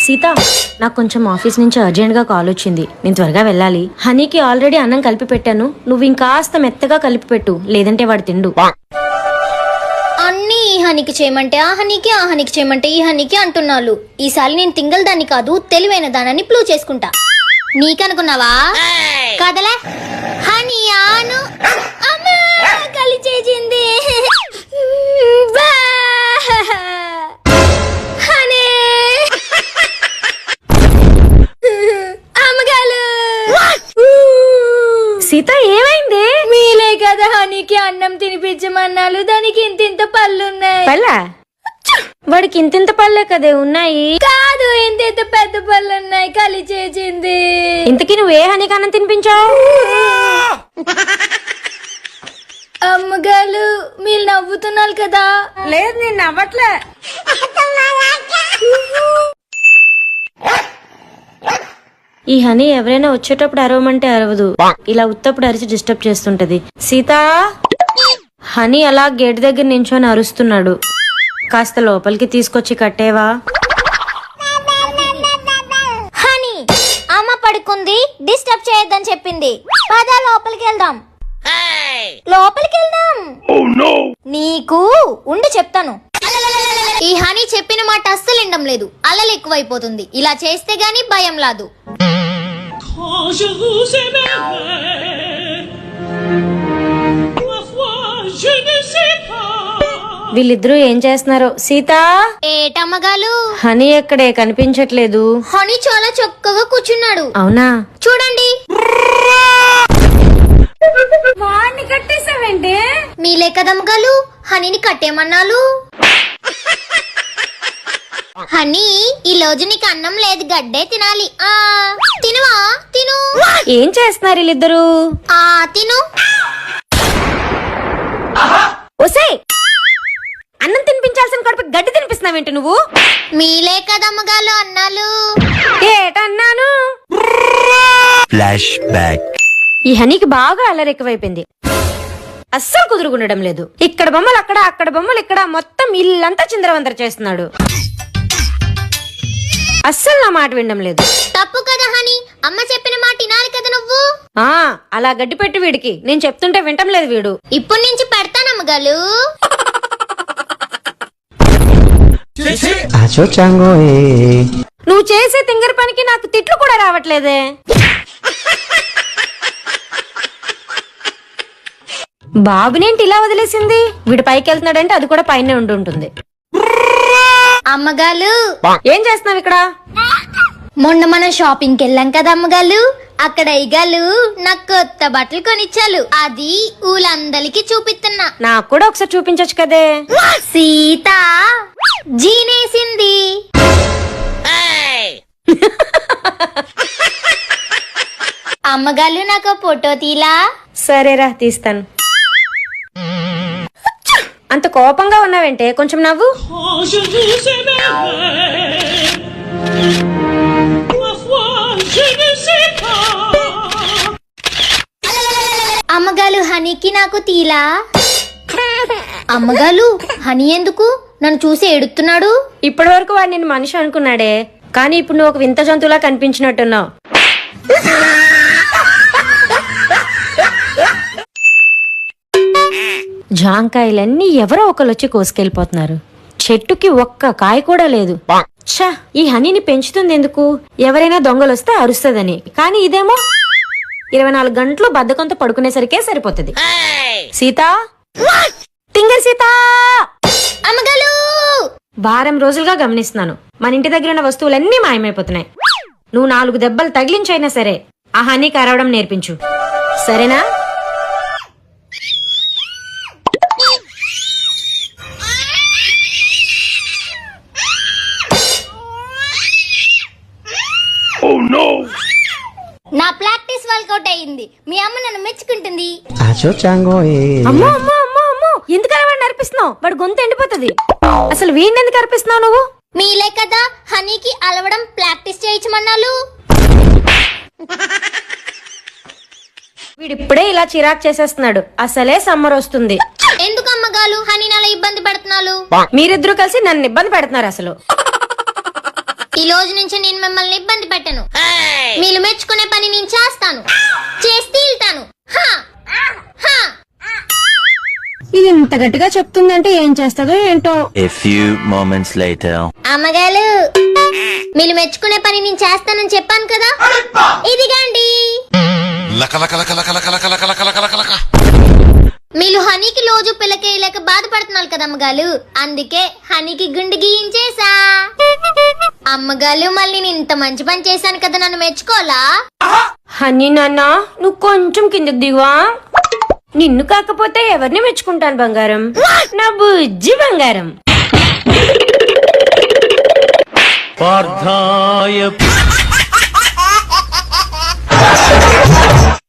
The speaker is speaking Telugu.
సీత, నాకు కొంచెం ఆఫీస్ నుంచి అర్జెంట్ గా కాల్ వచ్చింది. నేను త్వరగా వెళ్ళాలి. హనీకి ఆల్రెడీ అన్నం కలిపి పెట్టాను. నువ్వు ఇంకాస్త మెత్తగా కలిపి పెట్టు, లేదంటే వాడు తిండు. అన్ని ఈ హనీకి చేయమంటే ఆ హనీకి, ఆ హనీకి చేయమంటే ఈ హనీకి అంటున్నాను. ఈసారి నేను తింగల్ దాన్ని కాదు, తెలివైన దానని ప్రూవ్ చేసుకుంటా. నీకనుకున్నావా? కదలే హనీ ఆను. అమ్మా కలి చేసింది. హనీ అమ్మగాలు. సీత, ఏమైంది? మీలే కదా హనీకి అన్నం తినిపించమన్నాలు. దానికి ఇంతింత పళ్ళున్నాయి. పళ్ళా? వాడికి ఇంతింత పళ్ళే కదే ఉన్నాయి. కాదు, ఇంతింత పెద్ద పళ్ళున్నాయి. కలి చేసింది. ఇంతకీ నువ్వు ఏ హనీకి అన్నం తినిపించావు? అమ్మగారు మీరు నవ్వుతున్నారు కదా? లేదు, నేను నవ్వట్లే. ఈ హనీ ఎవరైనా వచ్చేటప్పుడు అరవమంటే అరవదు. ఇలా ఉత్తప్పుడు అరిచి డిస్టర్బ్ చేస్తుంటది. సీత, హనీ అలా గేట్ దగ్గర నించొని అరుస్తున్నాడు. కాస్త లోపలికి తీసుకొచ్చి కట్టేవా? హనీ అమ్మ పడుకుంది, డిస్టర్బ్ చేయొద్దని చెప్పింది. పద లోపలికి వెళ్దాం. లోపలికి వెళ్దాం. నీకు ఉండి చెప్తాను. ఈ హనీ చెప్పిన మాట అస్సలు వినడం లేదు. అల్లలు ఎక్కువైపోతుంది. ఇలా చేస్తే గాని భయం లేదు. వీళ్ళిద్దరూ ఏం చేస్తున్నారో? సీత, ఏటమ్మగాలు? హనీ ఎక్కడే? కనిపించట్లేదు. హనీ చాలా చక్కగా కూర్చున్నాడు. అవునా? చూడండి. వాడిని కట్టేసావేంటి? మీలే కదమ్మగాలు హనీని కట్టేమన్నాలు. హనీ, ఈ రోజు నీకు అన్నం లేదు, గడ్డే తినాలి. తినువా? తిను. ఏం చేస్తున్నారు వీళ్ళిద్దరు? తిను. ఒసే, అన్నం తినిపించాల్సిన కడుపు గడ్డి తినిపిస్తున్నావేంటి నువ్వు? మీలే కదమ్మగాలు అన్నాలు. ఏటన్నాను? Flash back. ఈ హనీకి బాగా అల్లరి ఎక్కువైపోయింది. అస్సలు కుదురుకుండడం లేదు. ఇక్కడ బొమ్మలు అక్కడ, అక్కడ బొమ్మలు ఇక్కడ, మొత్తం ఇల్లంతా చిందరవందర చేస్తున్నాడు. అస్సలు నా మాట వినడం లేదు. తప్పు కదా హనీ, అమ్మ చెప్పిన మాట వినాలి కదా నువ్వు. అలా గడ్డి పెట్టి వీడికి. నేను చెప్తుంటే వింటం లేదు వీడు. ఇప్పటి నుంచి పెడతానమ్మగాలు. నువ్వు చేసే తింగర పనికి నాకు తిట్లు కూడా రావట్లేదే. బాబునేంటి ఇలా వదిలేసింది? వీడు పైకి వెళ్తున్నాడంటే అది కూడా పైనే ఉంటుంది. అమ్మగాలు, ఏం చేస్తున్నావు ఇక్కడ? మొన్న మనం షాపింగ్ కి వెళ్ళాం కదా అమ్మగాలు. అక్కడ అయ్యగాలు నాకు కొత్త బట్టలు కొనిచ్చాలు. అది ఊళ్ళందరికి చూపిస్తున్నా. నాకు కూడా ఒకసారి చూపించచ్చు కదే. సీత జీనేసింది. అమ్మగాలు నాకు ఫోటో తీలా? సరేరా, తీస్తాను. అంత కోపంగా ఉన్నావంటే కొంచెం నవ్వు. అమ్మగాలు హనీకి నాకు తీలా? అమ్మగాలు హనీ ఎందుకు నన్ను చూసి ఏడుస్తున్నాడు? ఇప్పటి వరకు వాడు నిన్ను మనిషి అనుకున్నాడే, కానీ ఇప్పుడు నువ్వు ఒక వింత జంతువులా కనిపించినట్టున్నావు. జాంకాయలన్నీ ఎవరో ఒకరు వచ్చి కోసుకెళ్లిపోతున్నారు. చెట్టుకి ఒక్క కాయ కూడా లేదు. ఛా, ఈ హనీని పెంచుతుంది ఎందుకు? ఎవరైనా దొంగలు వస్తే అరుస్తుందని. కానీ ఇదేమో 24 గంటలు బద్ధకంతో పడుకునేసరికే సరిపోతుంది. సీత, తింగర్ సీత. అమ్మగాలు, వారం రోజులుగా గమనిస్తున్నాను, మన ఇంటి దగ్గర ఉన్న వస్తువులన్నీ మాయమైపోతున్నాయి. నువ్వు 4 దెబ్బలు తగిలించైనా సరే ఆ హనీకి అరవడం నేర్పించు, సరేనా? నా ప్రాక్టీస్ వర్కౌట్ అయ్యింది. మీ అమ్మ నన్ను మెచ్చుకుంటుంది. అమ్మో అమ్మో అమ్మో అమ్మో, ఎందుకలా వాడిని అర్పిస్తున్నావు? వాడు గొంతు ఎండిపోతుంది. అసలు వీడిని ఎందుకు అర్పిస్తున్నావు నువ్వు? మీలే కదా హనీకి అలవడం ప్రాక్టీస్ చేయించమన్నాలు. వీడిప్పుడే ఇలా చిరాకు చేసేస్తున్నాడు. అసలే సమ్మర్ వస్తుంది. ఎందుకు అమ్మగాలు హనీని అలా ఇబ్బంది పెడుతున్నారు? మీరిద్దరూ కలిసి నన్ను ఇబ్బంది పెడుతున్నారు. అసలు ఈ రోజు నుంచి నేను మిమ్మల్ని ఇబ్బంది పెట్టను. మీరు మెచ్చుకునే పని నేను చేస్తాను, చేసి తీల్తాను. హా హా. ఇది ఇంత గట్టిగా చెప్తుందంటే ఏం చేస్తుందో ఏంటో. A few moments later. అమ్మగారు, మీరు మెచ్చుకునే పని నేను చేస్తానని చెప్పాను కదా, ఇదిగండి. మీరు హనీకి రోజు పిల్లకేయలేక బాధపడుతున్నారు కదా అమ్మగారు, అందుకే హనీకి గుండె గీయించేసా. అమ్మగారు, మళ్ళీ నేను ఇంత మంచి పని చేశాను కదా, నన్ను మెచ్చుకోవాలా? హనీ నాన్న, నువ్వు కొంచెం కిందకు దిగువా. నిన్ను కాకపోతే ఎవరిని మెచ్చుకుంటాను బంగారం, నా బుజ్జి బంగారం. పార్థాయ